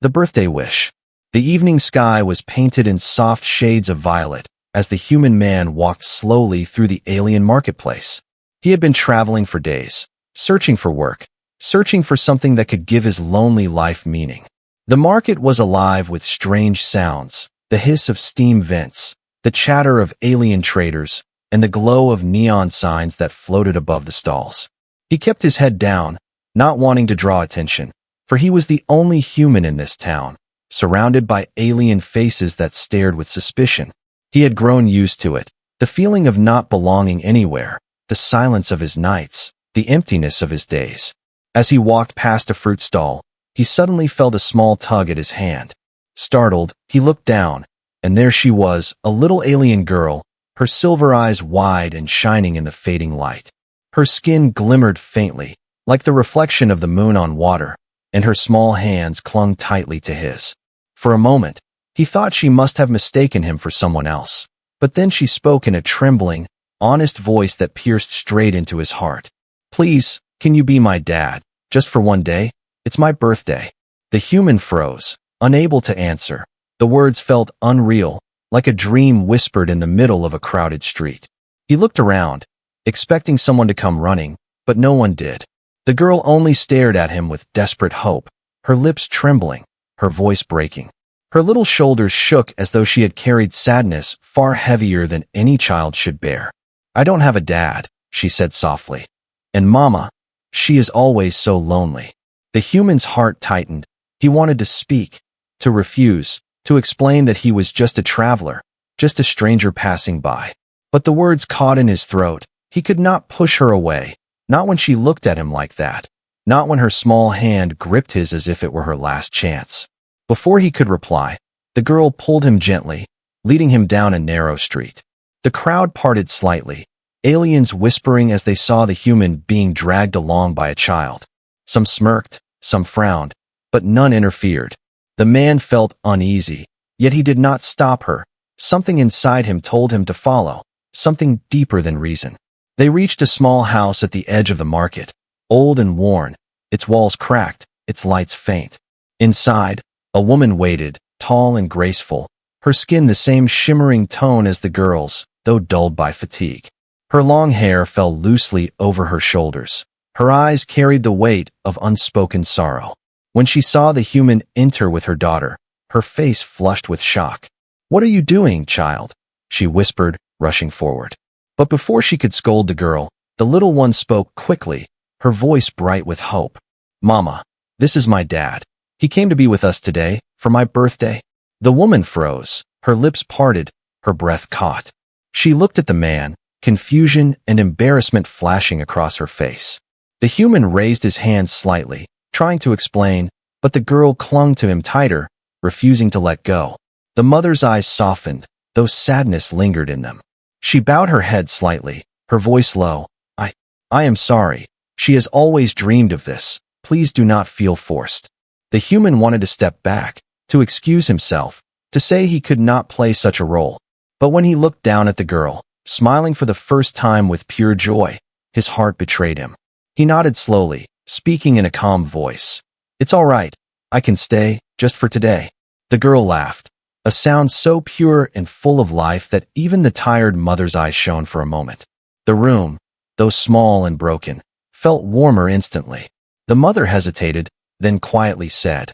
The birthday wish. The evening sky was painted in soft shades of violet as the human man walked slowly through the alien marketplace. He had been traveling for days, searching for work, searching for something that could give his lonely life meaning. The market was alive with strange sounds, the hiss of steam vents, the chatter of alien traders, and the glow of neon signs that floated above the stalls. He kept his head down, not wanting to draw attention, for he was the only human in this town, surrounded by alien faces that stared with suspicion. He had grown used to it, the feeling of not belonging anywhere, the silence of his nights, the emptiness of his days. As he walked past a fruit stall, he suddenly felt a small tug at his hand. Startled, he looked down, and there she was, a little alien girl, her silver eyes wide and shining in the fading light. Her skin glimmered faintly, like the reflection of the moon on water, and her small hands clung tightly to his. For a moment, he thought she must have mistaken him for someone else, but then she spoke in a trembling, honest voice that pierced straight into his heart. "Please, can you be my dad, just for one day? It's my birthday." The human froze, unable to answer. The words felt unreal, like a dream whispered in the middle of a crowded street. He looked around, expecting someone to come running, but no one did. The girl only stared at him with desperate hope, her lips trembling, her voice breaking. Her little shoulders shook as though she had carried sadness far heavier than any child should bear. "I don't have a dad," she said softly. "And Mama, she is always so lonely." The human's heart tightened. He wanted to speak, to refuse, to explain that he was just a traveler, just a stranger passing by. But the words caught in his throat. He could not push her away. Not when she looked at him like that. Not when her small hand gripped his as if it were her last chance. Before he could reply, the girl pulled him gently, leading him down a narrow street. The crowd parted slightly, aliens whispering as they saw the human being dragged along by a child. Some smirked, some frowned, but none interfered. The man felt uneasy, yet he did not stop her. Something inside him told him to follow, something deeper than reason. They reached a small house at the edge of the market, old and worn, its walls cracked, its lights faint. Inside, a woman waited, tall and graceful, her skin the same shimmering tone as the girl's, though dulled by fatigue. Her long hair fell loosely over her shoulders. Her eyes carried the weight of unspoken sorrow. When she saw the human enter with her daughter, her face flushed with shock. "What are you doing, child?" she whispered, rushing forward. But before she could scold the girl, the little one spoke quickly, her voice bright with hope. "Mama, this is my dad. He came to be with us today, for my birthday." The woman froze, her lips parted, her breath caught. She looked at the man, confusion and embarrassment flashing across her face. The human raised his hand slightly, trying to explain, but the girl clung to him tighter, refusing to let go. The mother's eyes softened, though sadness lingered in them. She bowed her head slightly, her voice low. I am sorry. She has always dreamed of this. Please do not feel forced." The human wanted to step back, to excuse himself, to say he could not play such a role. But when he looked down at the girl, smiling for the first time with pure joy, his heart betrayed him. He nodded slowly, speaking in a calm voice. "It's all right. I can stay, just for today." The girl laughed, a sound so pure and full of life that even the tired mother's eyes shone for a moment. The room, though small and broken, felt warmer instantly. The mother hesitated, then quietly said,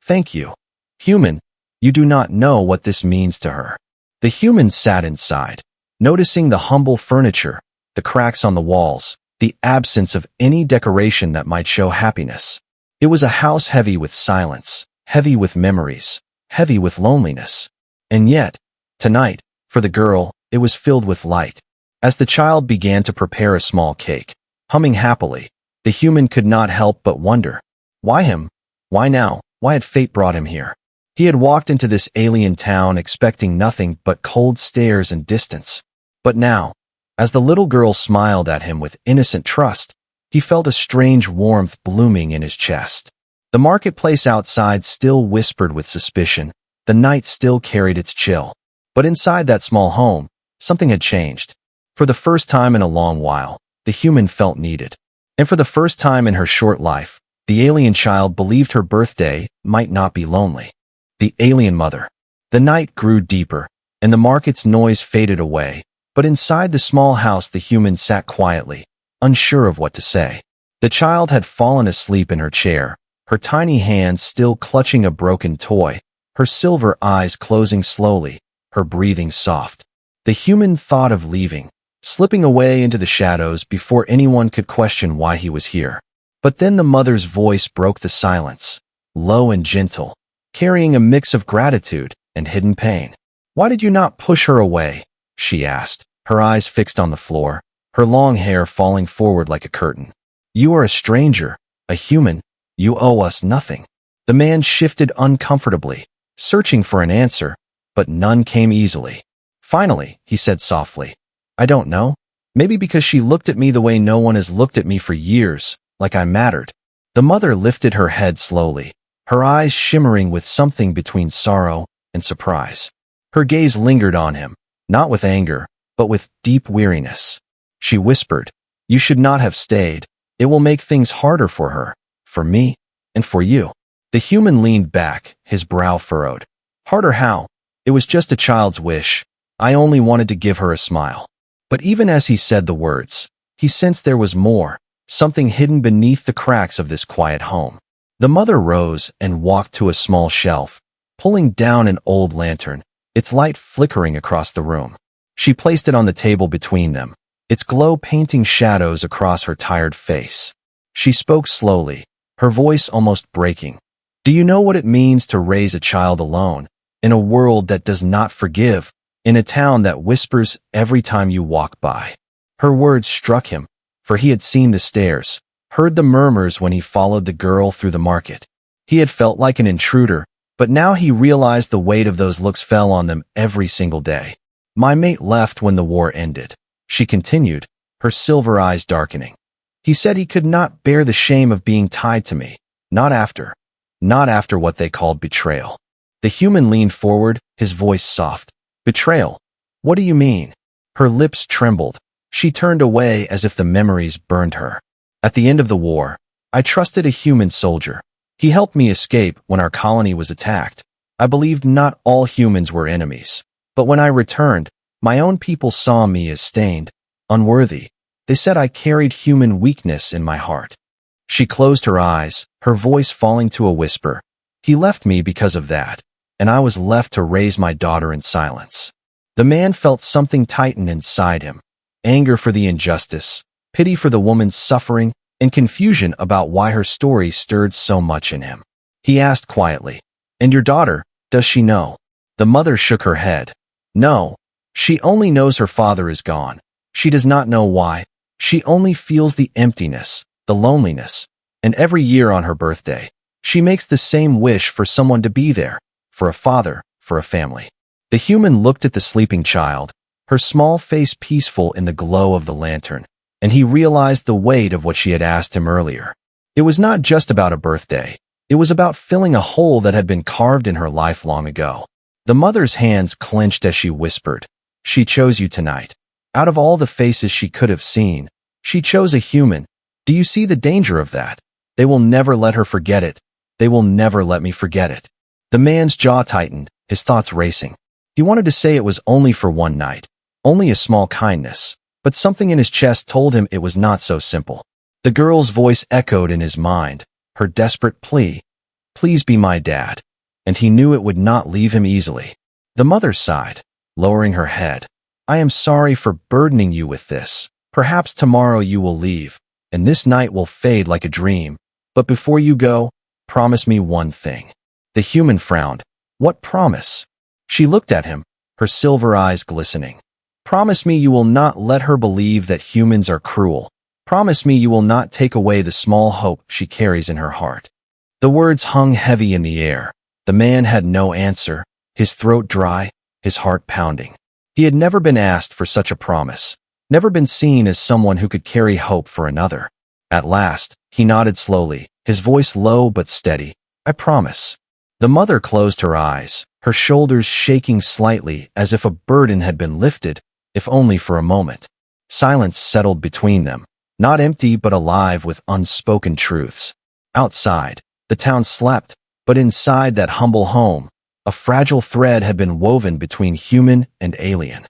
"Thank you. Human, you do not know what this means to her." The human sat inside, noticing the humble furniture, the cracks on the walls, the absence of any decoration that might show happiness. It was a house heavy with silence, heavy with memories, heavy with loneliness. And yet, tonight, for the girl, it was filled with light. As the child began to prepare a small cake, humming happily, the human could not help but wonder, why him? Why now? Why had fate brought him here? He had walked into this alien town expecting nothing but cold stares and distance. But now, as the little girl smiled at him with innocent trust, he felt a strange warmth blooming in his chest. The marketplace outside still whispered with suspicion. The night still carried its chill. But inside that small home, something had changed. For the first time in a long while, the human felt needed. And for the first time in her short life, The alien child believed her birthday might not be lonely. The alien mother. The night grew deeper, and the market's noise faded away, but inside the small house the human sat quietly, unsure of what to say. The child had fallen asleep in her chair, her tiny hands still clutching a broken toy, her silver eyes closing slowly, her breathing soft. The human thought of leaving, slipping away into the shadows before anyone could question why he was here. But then the mother's voice broke the silence, low and gentle, carrying a mix of gratitude and hidden pain. "Why did you not push her away?" she asked, her eyes fixed on the floor, her long hair falling forward like a curtain. "You are a stranger, a human. You owe us nothing." The man shifted uncomfortably, searching for an answer, but none came easily. Finally, he said softly, "I don't know. Maybe because she looked at me the way no one has looked at me for years, like I mattered." The mother lifted her head slowly, her eyes shimmering with something between sorrow and surprise. Her gaze lingered on him, not with anger, but with deep weariness. She whispered, "You should not have stayed. It will make things harder for her, for me, and for you." The human leaned back, his brow furrowed. "Harder how? It was just a child's wish. I only wanted to give her a smile." But even as he said the words, he sensed there was more, something hidden beneath the cracks of this quiet home. The mother rose and walked to a small shelf, pulling down an old lantern, its light flickering across the room. She placed it on the table between them, its glow painting shadows across her tired face. She spoke slowly, her voice almost breaking. "Do you know what it means to raise a child alone, in a world that does not forgive, in a town that whispers every time you walk by?" Her words struck him, for he had seen the stares, heard the murmurs when he followed the girl through the market. He had felt like an intruder, but now he realized the weight of those looks fell on them every single day. "My mate left when the war ended," she continued, her silver eyes darkening. "He said he could not bear the shame of being tied to me, not after what they called betrayal." The human leaned forward, his voice soft. "Betrayal? What do you mean?" Her lips trembled. She turned away as if the memories burned her. "At the end of the war, I trusted a human soldier. He helped me escape when our colony was attacked. I believed not all humans were enemies. But when I returned, my own people saw me as stained, unworthy. They said I carried human weakness in my heart." She closed her eyes, her voice falling to a whisper. "He left me because of that, and I was left to raise my daughter in silence." The man felt something tighten inside him, anger for the injustice, pity for the woman's suffering, and confusion about why her story stirred so much in him. He asked quietly, "And your daughter, does she know?" The mother shook her head. "No, she only knows her father is gone. She does not know why. She only feels the emptiness, the loneliness, and every year on her birthday, she makes the same wish for someone to be there, for a father, for a family." The human looked at the sleeping child, her small face peaceful in the glow of the lantern, and he realized the weight of what she had asked him earlier. It was not just about a birthday. It was about filling a hole that had been carved in her life long ago. The mother's hands clenched as she whispered, "She chose you tonight. Out of all the faces she could have seen, she chose a human. Do you see the danger of that? They will never let her forget it. They will never let me forget it." The man's jaw tightened, his thoughts racing. He wanted to say it was only for one night, only a small kindness, but something in his chest told him it was not so simple. The girl's voice echoed in his mind, her desperate plea, "Please be my dad," and he knew it would not leave him easily. The mother sighed, lowering her head. "I am sorry for burdening you with this. Perhaps tomorrow you will leave, and this night will fade like a dream. But before you go, promise me one thing." The human frowned. "What promise?" She looked at him, her silver eyes glistening. "Promise me you will not let her believe that humans are cruel. Promise me you will not take away the small hope she carries in her heart." The words hung heavy in the air. The man had no answer, his throat dry, his heart pounding. He had never been asked for such a promise, never been seen as someone who could carry hope for another. At last, he nodded slowly, his voice low but steady. "I promise." The mother closed her eyes, her shoulders shaking slightly as if a burden had been lifted, if only for a moment. Silence settled between them, not empty but alive with unspoken truths. Outside, the town slept, but inside that humble home, a fragile thread had been woven between human and alien.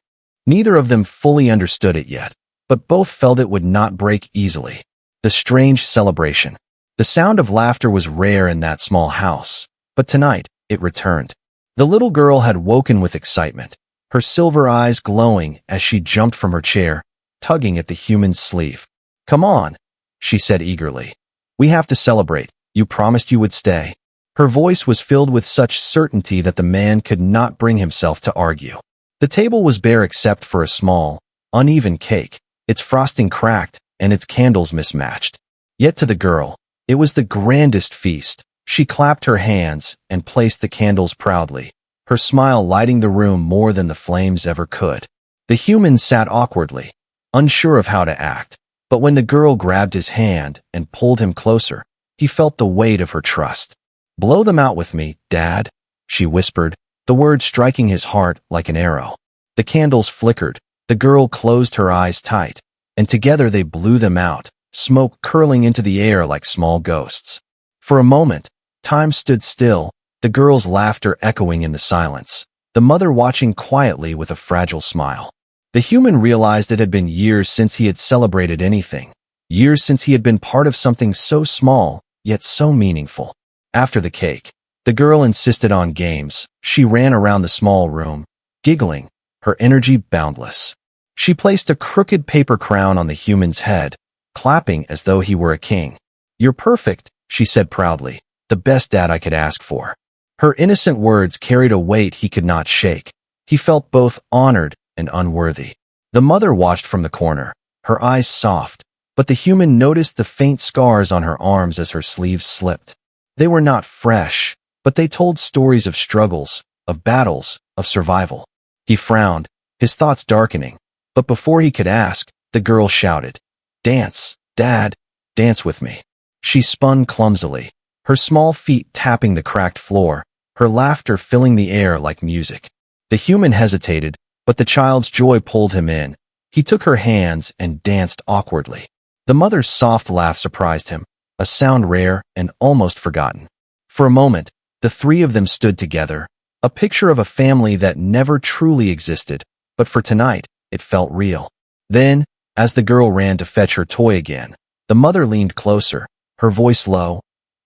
Neither of them fully understood it yet, but both felt it would not break easily. The strange celebration. The sound of laughter was rare in that small house, but tonight it returned. The little girl had woken with excitement, her silver eyes glowing as she jumped from her chair, tugging at the human's sleeve. "Come on," she said eagerly. "We have to celebrate. You promised you would stay." Her voice was filled with such certainty that the man could not bring himself to argue. The table was bare except for a small, uneven cake, its frosting cracked and its candles mismatched. Yet to the girl, it was the grandest feast. She clapped her hands and placed the candles proudly, her smile lighting the room more than the flames ever could. The human sat awkwardly, unsure of how to act, but when the girl grabbed his hand and pulled him closer, he felt the weight of her trust. "Blow them out with me, Dad," she whispered, the words striking his heart like an arrow. The candles flickered, the girl closed her eyes tight, and together they blew them out, smoke curling into the air like small ghosts. For a moment, time stood still, the girl's laughter echoing in the silence, the mother watching quietly with a fragile smile. The human realized it had been years since he had celebrated anything, years since he had been part of something so small, yet so meaningful. After the cake, the girl insisted on games. She ran around the small room, giggling, her energy boundless. She placed a crooked paper crown on the human's head, clapping as though he were a king. "You're perfect," she said proudly, "the best dad I could ask for." Her innocent words carried a weight he could not shake. He felt both honored and unworthy. The mother watched from the corner, her eyes soft, but the human noticed the faint scars on her arms as her sleeves slipped. They were not fresh, but they told stories of struggles, of battles, of survival. He frowned, his thoughts darkening, but before he could ask, the girl shouted, "Dance, Dad, dance with me." She spun clumsily, her small feet tapping the cracked floor, her laughter filling the air like music. The human hesitated, but the child's joy pulled him in. He took her hands and danced awkwardly. The mother's soft laugh surprised him, a sound rare and almost forgotten. For a moment, the three of them stood together, a picture of a family that never truly existed, but for tonight, it felt real. Then, as the girl ran to fetch her toy again, the mother leaned closer, her voice low.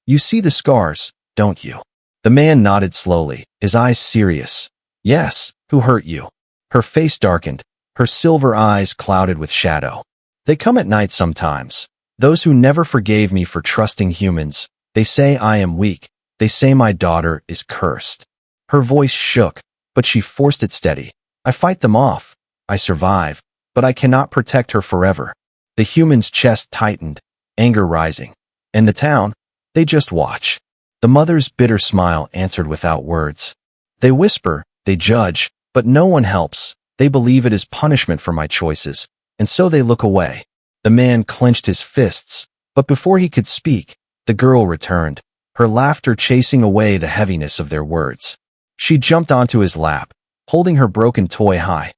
"You see the scars, don't you?" The man nodded slowly, his eyes serious. "Yes, who hurt you?" Her face darkened, her silver eyes clouded with shadow. "They come at night sometimes. Those who never forgave me for trusting humans. They say I am weak. They say my daughter is cursed." Her voice shook, but she forced it steady. "I fight them off. I survive, but I cannot protect her forever." The human's chest tightened, anger rising. "And the town? They just watch." The mother's bitter smile answered without words. "They whisper, they judge, but no one helps. They believe it is punishment for my choices, and so they look away." The man clenched his fists, but before he could speak, the girl returned, her laughter chasing away the heaviness of their words. She jumped onto his lap, holding her broken toy high.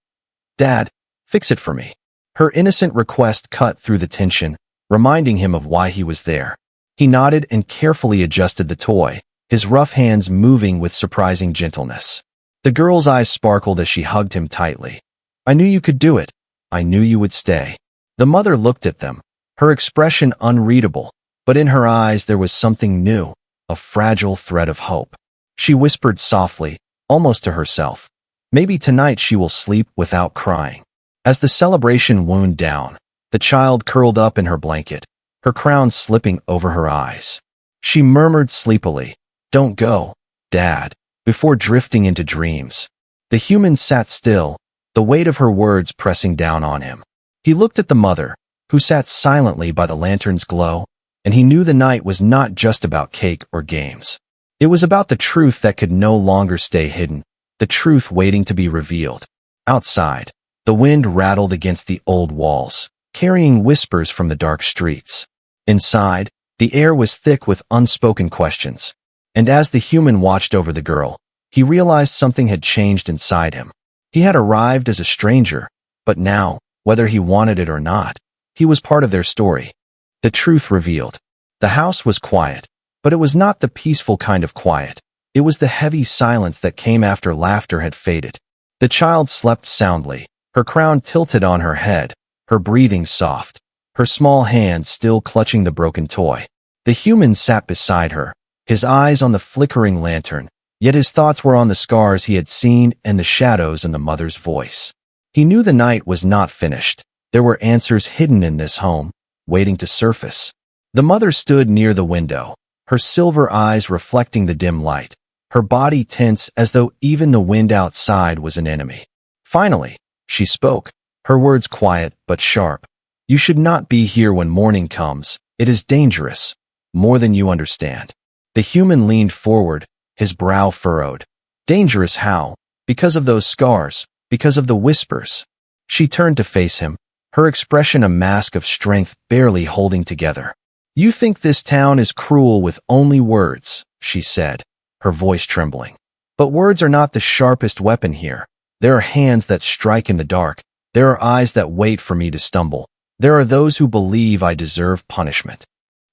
"Dad, fix it for me." Her innocent request cut through the tension, reminding him of why he was there. He nodded and carefully adjusted the toy, his rough hands moving with surprising gentleness. The girl's eyes sparkled as she hugged him tightly. "I knew you could do it. I knew you would stay." The mother looked at them, her expression unreadable, but in her eyes there was something new, a fragile thread of hope. She whispered softly, almost to herself, "Maybe tonight she will sleep without crying." As the celebration wound down, the child curled up in her blanket, her crown slipping over her eyes. She murmured sleepily, "Don't go, Dad," before drifting into dreams. The human sat still, the weight of her words pressing down on him. He looked at the mother, who sat silently by the lantern's glow, and he knew the night was not just about cake or games. It was about the truth that could no longer stay hidden, the truth waiting to be revealed. Outside, the wind rattled against the old walls, carrying whispers from the dark streets. Inside, the air was thick with unspoken questions. And as the human watched over the girl, he realized something had changed inside him. He had arrived as a stranger, but now, whether he wanted it or not, he was part of their story. The truth revealed. The house was quiet, But it was not the peaceful kind of quiet. It was the heavy silence that came after laughter had faded. The child slept soundly, her crown tilted on her head, her breathing soft, her small hand still clutching the broken toy. The human sat beside her, his eyes on the flickering lantern, yet his thoughts were on the scars he had seen and the shadows in the mother's voice. He knew the night was not finished. There were answers hidden in this home, waiting to surface. The mother stood near the window, her silver eyes reflecting the dim light, her body tense as though even the wind outside was an enemy. Finally, she spoke, her words quiet but sharp. You should not be here when morning comes. It is dangerous, more than you understand. The human leaned forward, his brow furrowed. Dangerous how? Because of those scars, because of the whispers. She turned to face him, her expression a mask of strength barely holding together. You think this town is cruel with only words, she said, her voice trembling. But words are not the sharpest weapon here. There are hands that strike in the dark. There are eyes that wait for me to stumble. There are those who believe I deserve punishment.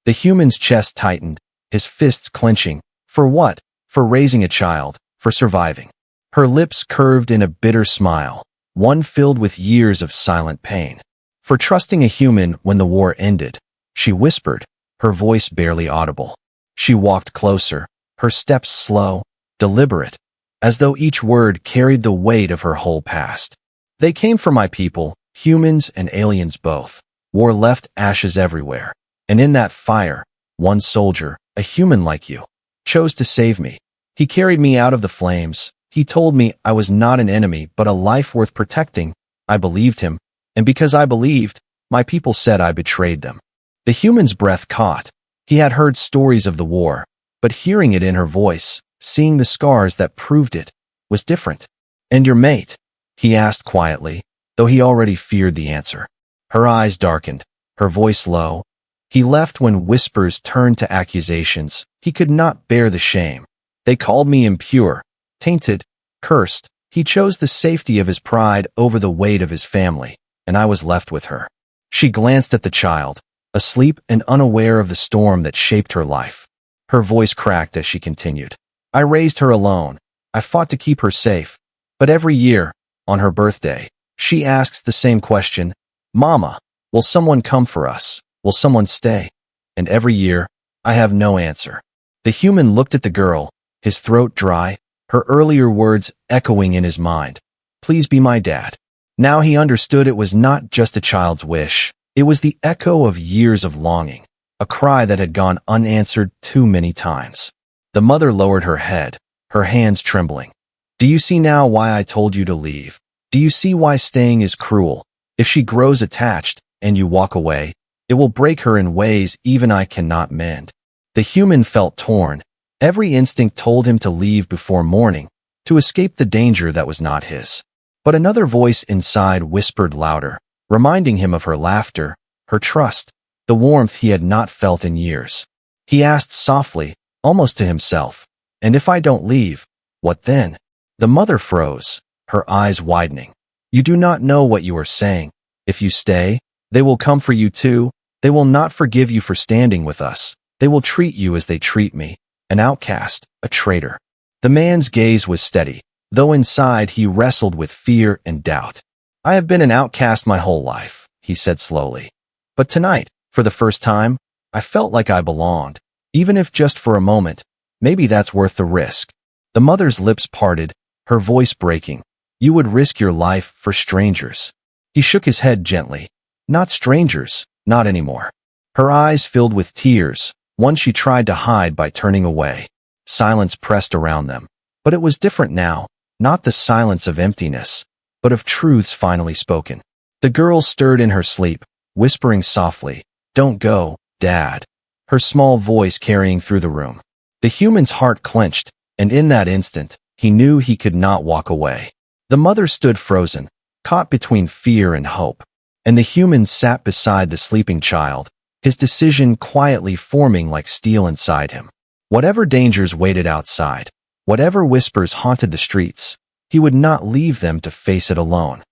The human's chest tightened, his fists clenching. For what? For raising a child, for surviving. Her lips curved in a bitter smile, one filled with years of silent pain. For trusting a human when the war ended, she whispered, her voice barely audible. She walked closer, her steps slow, deliberate, as though each word carried the weight of her whole past. They came for my people, humans and aliens both. War left ashes everywhere. And in that fire, one soldier, a human like you, chose to save me. He carried me out of the flames. He told me I was not an enemy but a life worth protecting. I believed him, and because I believed, my people said I betrayed them. The human's breath caught. He had heard stories of the war, but hearing it in her voice, seeing the scars that proved it, was different. And your mate? He asked quietly, though he already feared the answer. Her eyes darkened, her voice low. He left when whispers turned to accusations. He could not bear the shame. They called me impure, tainted, cursed. He chose the safety of his pride over the weight of his family, and I was left with her. She glanced at the child, asleep and unaware of the storm that shaped her life. Her voice cracked as she continued. I raised her alone. I fought to keep her safe. But every year, on her birthday, she asks the same question, Mama, will someone come for us? Will someone stay? And every year, I have no answer. The human looked at the girl, his throat dry, her earlier words echoing in his mind. Please be my dad. Now he understood it was not just a child's wish. It was the echo of years of longing, a cry that had gone unanswered too many times. The mother lowered her head, her hands trembling. Do you see now why I told you to leave? Do you see why staying is cruel? If she grows attached, and you walk away, it will break her in ways even I cannot mend. The human felt torn. Every instinct told him to leave before morning, to escape the danger that was not his. But another voice inside whispered louder, reminding him of her laughter, her trust, the warmth he had not felt in years. He asked softly, almost to himself, and if I don't leave, what then? The mother froze, her eyes widening. You do not know what you are saying. If you stay, they will come for you too. They will not forgive you for standing with us. They will treat you as they treat me, an outcast, a traitor. The man's gaze was steady, though inside he wrestled with fear and doubt. I have been an outcast my whole life, he said slowly. But tonight, for the first time, I felt like I belonged, even if just for a moment. Maybe that's worth the risk. The mother's lips parted, her voice breaking. You would risk your life for strangers. He shook his head gently. Not strangers, not anymore. Her eyes filled with tears, one she tried to hide by turning away. Silence pressed around them. But it was different now, not the silence of emptiness, but of truths finally spoken. The girl stirred in her sleep, whispering softly, Don't go, Dad, her small voice carrying through the room. The human's heart clenched, and in that instant, he knew he could not walk away. The mother stood frozen, caught between fear and hope, and the human sat beside the sleeping child, his decision quietly forming like steel inside him. Whatever dangers waited outside, whatever whispers haunted the streets, he would not leave them to face it alone.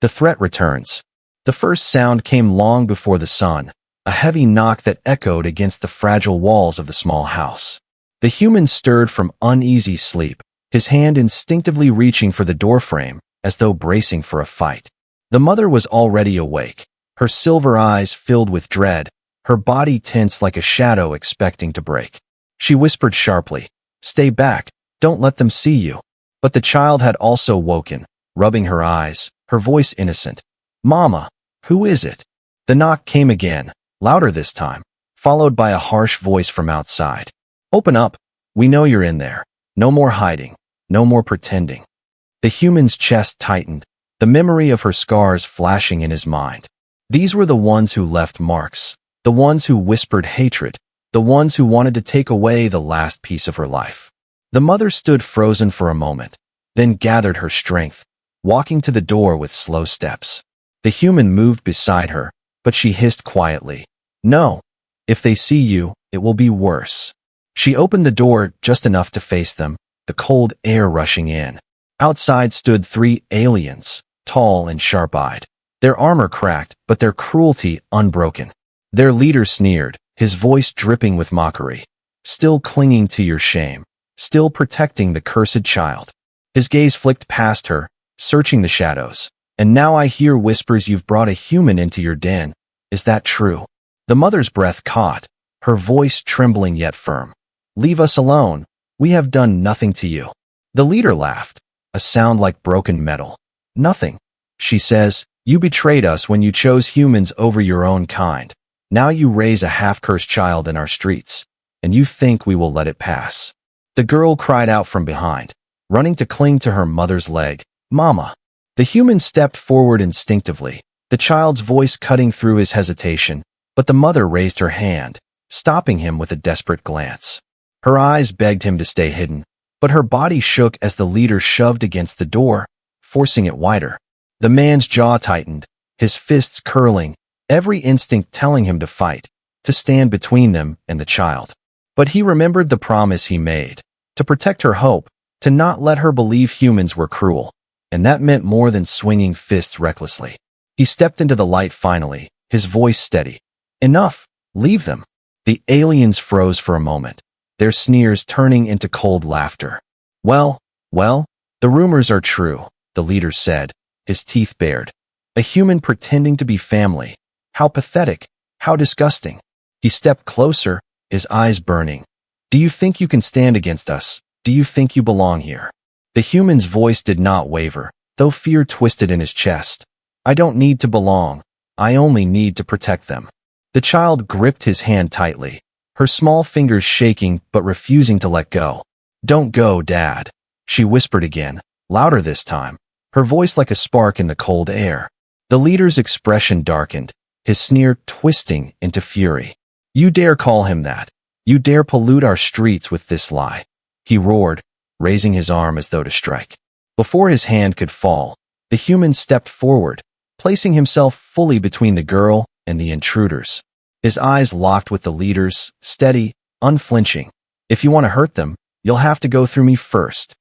The threat returns. The first sound came long before the sun, a heavy knock that echoed against the fragile walls of the small house. The human stirred from uneasy sleep, his hand instinctively reaching for the doorframe, as though bracing for a fight. The mother was already awake, her silver eyes filled with dread, her body tense like a shadow expecting to break. She whispered sharply, "Stay back, don't let them see you." But the child had also woken, rubbing her eyes, her voice innocent. "Mama, who is it?" The knock came again, louder this time, followed by a harsh voice from outside. "Open up, we know you're in there. No more hiding, no more pretending." The human's chest tightened, the memory of her scars flashing in his mind. These were the ones who left marks, the ones who whispered hatred, the ones who wanted to take away the last piece of her life. The mother stood frozen for a moment, then gathered her strength, walking to the door with slow steps. The human moved beside her, but she hissed quietly, "No, if they see you, it will be worse." She opened the door just enough to face them, the cold air rushing in. Outside stood 3 aliens, tall and sharp-eyed, their armor cracked but their cruelty unbroken. Their leader sneered, his voice dripping with mockery. "Still clinging to your shame, still protecting the cursed child." His gaze flicked past her, searching the shadows. "And now I hear whispers you've brought a human into your den. Is that true?" The mother's breath caught, her voice trembling yet firm. "Leave us alone. We have done nothing to you." The leader laughed, a sound like broken metal. "Nothing," she says. "You betrayed us when you chose humans over your own kind. Now you raise a half-cursed child in our streets, and you think we will let it pass." The girl cried out from behind, running to cling to her mother's leg. "Mama!" The human stepped forward instinctively, the child's voice cutting through his hesitation, but the mother raised her hand, stopping him with a desperate glance. Her eyes begged him to stay hidden, but her body shook as the leader shoved against the door, forcing it wider. The man's jaw tightened, his fists curling, every instinct telling him to fight, to stand between them and the child. But he remembered the promise he made, to protect her hope, to not let her believe humans were cruel, and that meant more than swinging fists recklessly. He stepped into the light finally, his voice steady. "Enough, leave them." The aliens froze for a moment, their sneers turning into cold laughter. Well, the rumors are true," the leader said, his teeth bared. "A human pretending to be family. How pathetic, how disgusting." He stepped closer, his eyes burning. "Do you think you can stand against us? Do you think you belong here?" The human's voice did not waver, though fear twisted in his chest. "I don't need to belong. I only need to protect them." The child gripped his hand tightly, her small fingers shaking but refusing to let go. "Don't go, Dad," she whispered again, louder this time, her voice like a spark in the cold air. The leader's expression darkened, his sneer twisting into fury. "You dare call him that? You dare pollute our streets with this lie?" he roared, raising his arm as though to strike. Before his hand could fall, the human stepped forward, placing himself fully between the girl and the intruders. His eyes locked with the leader's, steady, unflinching. "If you want to hurt them, you'll have to go through me first."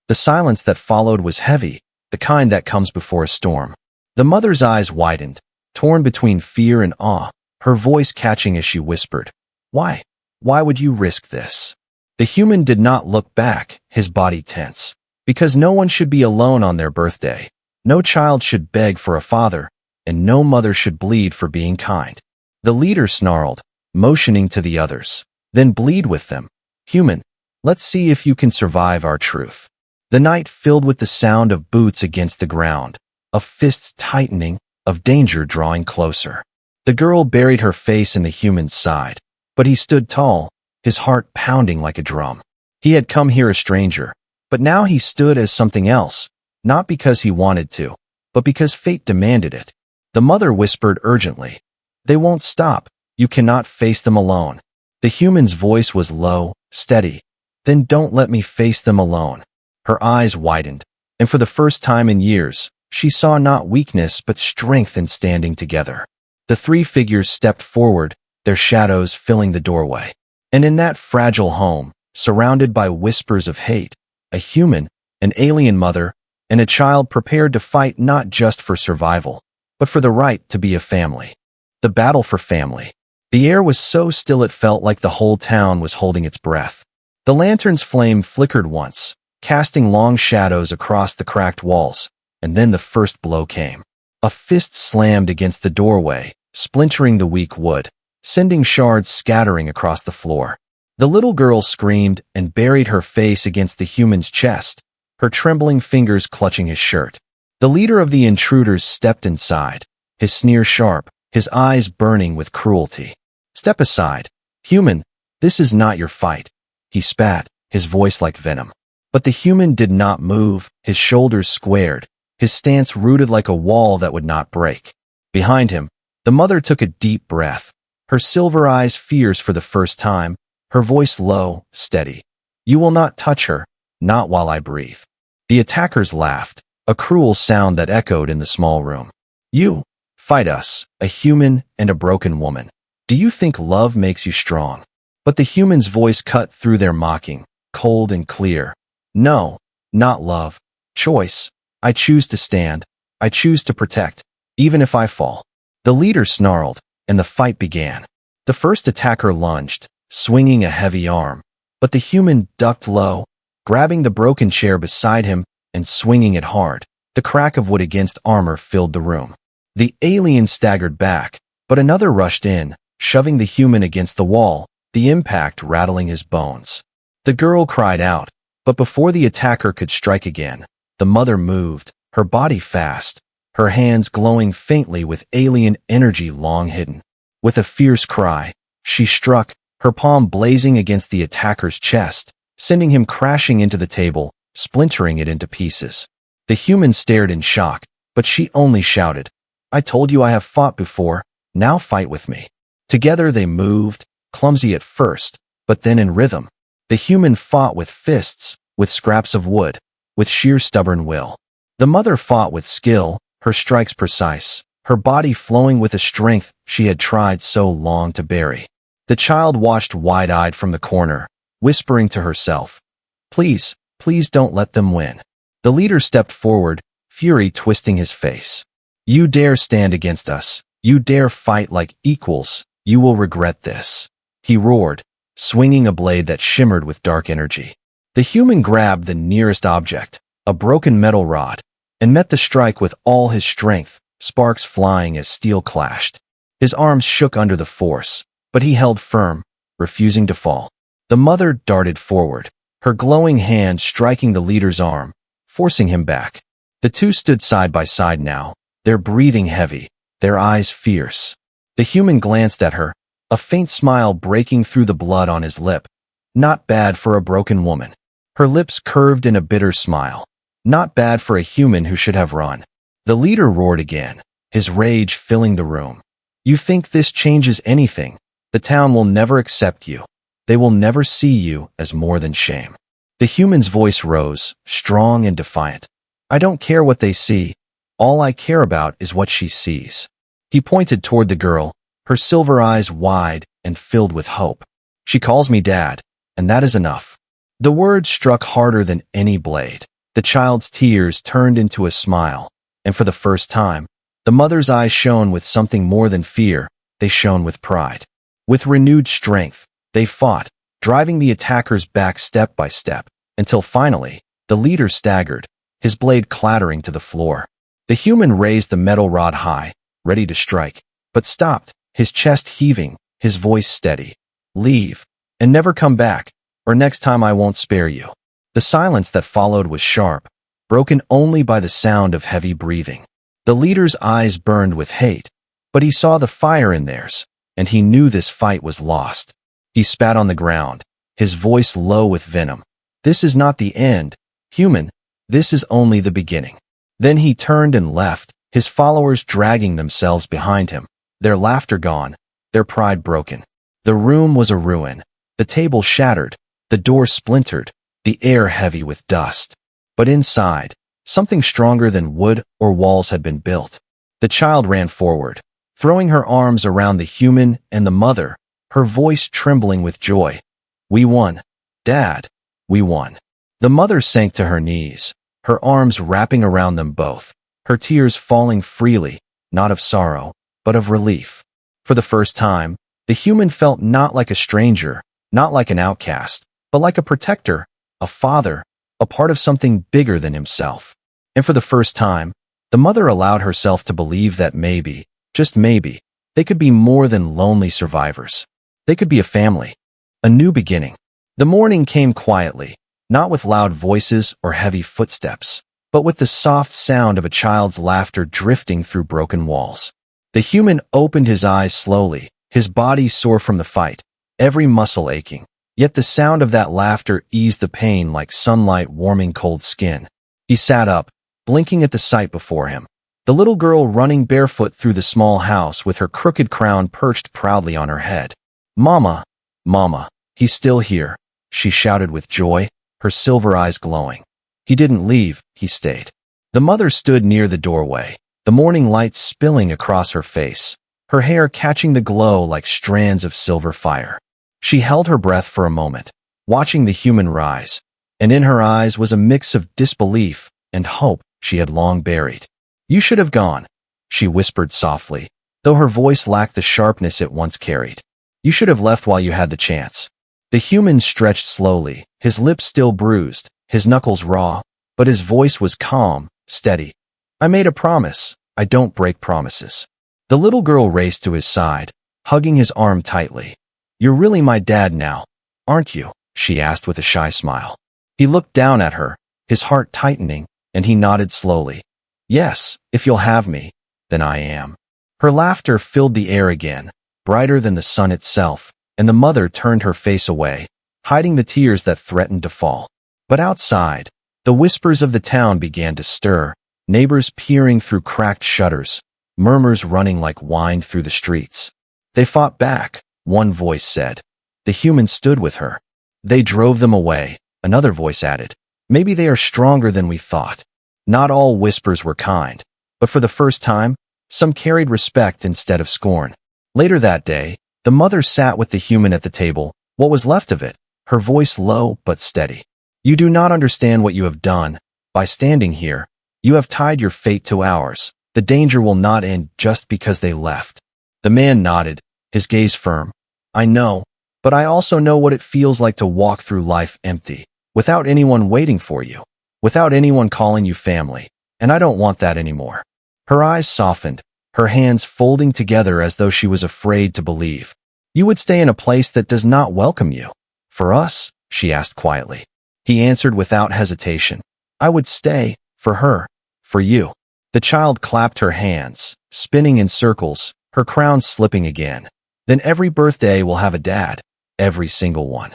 The silence that followed was heavy, the kind that comes before a storm. The mother's eyes widened, torn between fear and awe, her voice catching as she whispered, "Why? Why would you risk this?" The human did not look back, his body tense. Because no one should be alone on their birthday. No child should beg for a father, and no mother should bleed for being kind. The leader snarled, motioning to the others. "Then bleed with them. Human, let's see if you can survive our truth." The night filled with the sound of boots against the ground, of fists tightening, of danger drawing closer. The girl buried her face in the human's side, but he stood tall, his heart pounding like a drum. He had come here a stranger, but now he stood as something else, not because he wanted to, but because fate demanded it. The mother whispered urgently, "They won't stop. You cannot face them alone." The human's voice was low, steady. "Then don't let me face them alone." Her eyes widened, and for the first time in years, she saw not weakness but strength in standing together. The 3 figures stepped forward, their shadows filling the doorway. And in that fragile home, surrounded by whispers of hate, a human, an alien mother, and a child prepared to fight not just for survival, but for the right to be a family. The battle for family. The air was so still it felt like the whole town was holding its breath. The lantern's flame flickered once, casting long shadows across the cracked walls, and then the first blow came. A fist slammed against the doorway, splintering the weak wood, sending shards scattering across the floor. The little girl screamed and buried her face against the human's chest, her trembling fingers clutching his shirt. The leader of the intruders stepped inside, his sneer sharp, his eyes burning with cruelty. "Step aside. Human, this is not your fight," he spat, his voice like venom. But the human did not move, his shoulders squared, his stance rooted like a wall that would not break. Behind him, the mother took a deep breath, her silver eyes fierce for the first time, her voice low, steady. "You will not touch her, not while I breathe." The attackers laughed, a cruel sound that echoed in the small room. "You fight us, a human and a broken woman. Do you think love makes you strong?" But the human's voice cut through their mocking, cold and clear. "No, not love. Choice. I choose to stand. I choose to protect, even if I fall." The leader snarled, and the fight began. The first attacker lunged, swinging a heavy arm, but the human ducked low, grabbing the broken chair beside him and swinging it hard. The crack of wood against armor filled the room. The alien staggered back, but another rushed in, shoving the human against the wall, the impact rattling his bones. The girl cried out, but before the attacker could strike again, the mother moved, her body fast, her hands glowing faintly with alien energy long hidden. With a fierce cry, she struck, her palm blazing against the attacker's chest, sending him crashing into the table, splintering it into pieces. The human stared in shock, but she only shouted, "I told you I have fought before, now fight with me." Together they moved, clumsy at first, but then in rhythm. The human fought with fists, with scraps of wood, with sheer stubborn will. The mother fought with skill, her strikes precise, her body flowing with a strength she had tried so long to bury. The child watched wide-eyed from the corner, whispering to herself, "Please, please don't let them win." The leader stepped forward, fury twisting his face. "You dare stand against us, you dare fight like equals, you will regret this," he roared, swinging a blade that shimmered with dark energy. The human grabbed the nearest object, a broken metal rod, and met the strike with all his strength, sparks flying as steel clashed. His arms shook under the force, but he held firm, refusing to fall. The mother darted forward, her glowing hand striking the leader's arm, forcing him back. The two stood side by side now, their breathing heavy, their eyes fierce. The human glanced at her, a faint smile breaking through the blood on his lip. Not bad for a broken woman. Her lips curved in a bitter smile. Not bad for a human who should have run. The leader roared again, his rage filling the room. "You think this changes anything? The town will never accept you. They will never see you as more than shame." The human's voice rose, strong and defiant. "I don't care what they see. All I care about is what she sees." He pointed toward the girl, her silver eyes wide and filled with hope. "She calls me Dad, and that is enough." The words struck harder than any blade. The child's tears turned into a smile, and for the first time, the mother's eyes shone with something more than fear. They shone with pride. With renewed strength, they fought, driving the attackers back step by step, until finally, the leader staggered, his blade clattering to the floor. The human raised the metal rod high, ready to strike, but stopped, his chest heaving, his voice steady. "Leave, and never come back, or next time I won't spare you." The silence that followed was sharp, broken only by the sound of heavy breathing. The leader's eyes burned with hate, but he saw the fire in theirs, and he knew this fight was lost. He spat on the ground, his voice low with venom. "This is not the end, human, this is only the beginning." Then he turned and left, his followers dragging themselves behind him, their laughter gone, their pride broken. The room was a ruin, the table shattered, the door splintered, the air heavy with dust. But inside, something stronger than wood or walls had been built. The child ran forward, throwing her arms around the human and the mother, her voice trembling with joy. "We won. Dad, we won." The mother sank to her knees, her arms wrapping around them both, her tears falling freely, not of sorrow, but of relief. For the first time, The human felt not like a stranger, not like an outcast, but like a protector, a father, a part of something bigger than himself. And for the first time, the mother allowed herself to believe that maybe, just maybe, they could be more than lonely survivors. They could be a family, a new beginning. The morning came quietly, not with loud voices or heavy footsteps, but with the soft sound of a child's laughter drifting through broken walls. The human opened his eyes slowly, his body sore from the fight, every muscle aching. Yet the sound of that laughter eased the pain like sunlight warming cold skin. He sat up, blinking at the sight before him. The little girl running barefoot through the small house with her crooked crown perched proudly on her head. "Mama, Mama, he's still here," she shouted with joy, her silver eyes glowing. He didn't leave, he stayed. The mother stood near the doorway, the morning light spilling across her face, her hair catching the glow like strands of silver fire. She held her breath for a moment, watching the human rise, and in her eyes was a mix of disbelief and hope she had long buried. "You should have gone," she whispered softly, though her voice lacked the sharpness it once carried. "You should have left while you had the chance." The human stretched slowly, his lips still bruised, his knuckles raw, but his voice was calm, steady. "I made a promise. I don't break promises." The little girl raced to his side, hugging his arm tightly. "You're really my dad now, aren't you?" she asked with a shy smile. He looked down at her, his heart tightening, and he nodded slowly. "Yes, if you'll have me, then I am." Her laughter filled the air again, brighter than the sun itself, and the mother turned her face away, hiding the tears that threatened to fall. But outside, the whispers of the town began to stir, neighbors peering through cracked shutters, murmurs running like wind through the streets. "They fought back," one voice said. "The human stood with her." "They drove them away," another voice added. "Maybe they are stronger than we thought." Not all whispers were kind, but for the first time, some carried respect instead of scorn. Later that day, the mother sat with the human at the table, what was left of it, her voice low but steady. "You do not understand what you have done. By standing here, you have tied your fate to ours. The danger will not end just because they left." The man nodded, his gaze firm. "I know, but I also know what it feels like to walk through life empty, without anyone waiting for you, without anyone calling you family, and I don't want that anymore." Her eyes softened, her hands folding together as though she was afraid to believe. "You would stay in a place that does not welcome you. For us?" she asked quietly. He answered without hesitation. "I would stay, for her, for you." The child clapped her hands, spinning in circles, her crown slipping again. "Then every birthday will have a dad, every single one."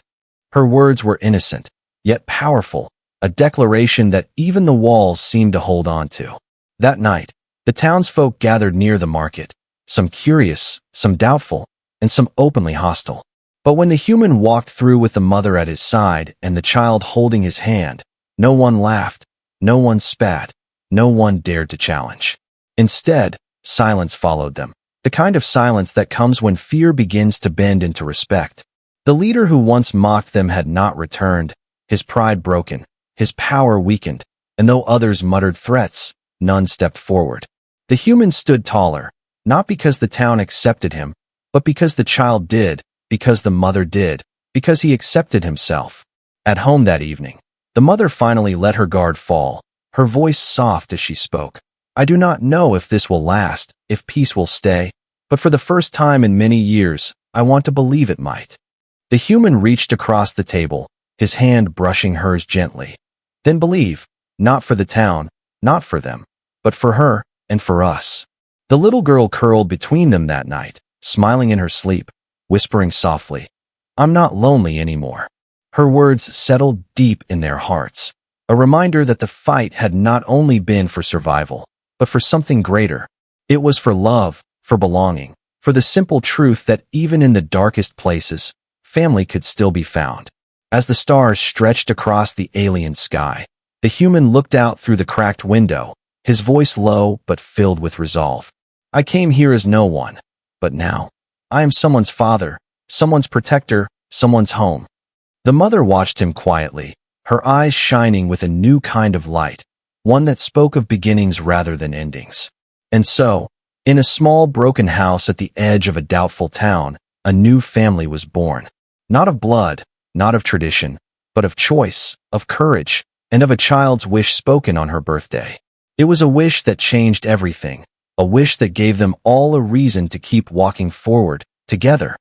Her words were innocent, yet powerful, a declaration that even the walls seemed to hold on to. That night, the townsfolk gathered near the market, some curious, some doubtful, and some openly hostile. But when the human walked through with the mother at his side and the child holding his hand, no one laughed, no one spat, no one dared to challenge. Instead, silence followed them, the kind of silence that comes when fear begins to bend into respect. The leader who once mocked them had not returned, his pride broken, his power weakened, and though others muttered threats, none stepped forward. The human stood taller, not because the town accepted him, but because the child did, because the mother did, because he accepted himself. At home that evening, the mother finally let her guard fall, her voice soft as she spoke. "I do not know if this will last, if peace will stay, but for the first time in many years, I want to believe it might." The human reached across the table, his hand brushing hers gently. "Then believe, not for the town, not for them, but for her and for us." The little girl curled between them that night, smiling in her sleep, whispering softly, "I'm not lonely anymore." Her words settled deep in their hearts, a reminder that the fight had not only been for survival, but for something greater. It was for love, for belonging, for the simple truth that even in the darkest places, family could still be found. As the stars stretched across the alien sky, the human looked out through the cracked window, his voice low but filled with resolve. "I came here as no one, but now, I am someone's father, someone's protector, someone's home." The mother watched him quietly, her eyes shining with a new kind of light, one that spoke of beginnings rather than endings. And so, in a small broken house at the edge of a doubtful town, a new family was born. Not of blood, not of tradition, but of choice, of courage, and of a child's wish spoken on her birthday. It was a wish that changed everything, a wish that gave them all a reason to keep walking forward, together.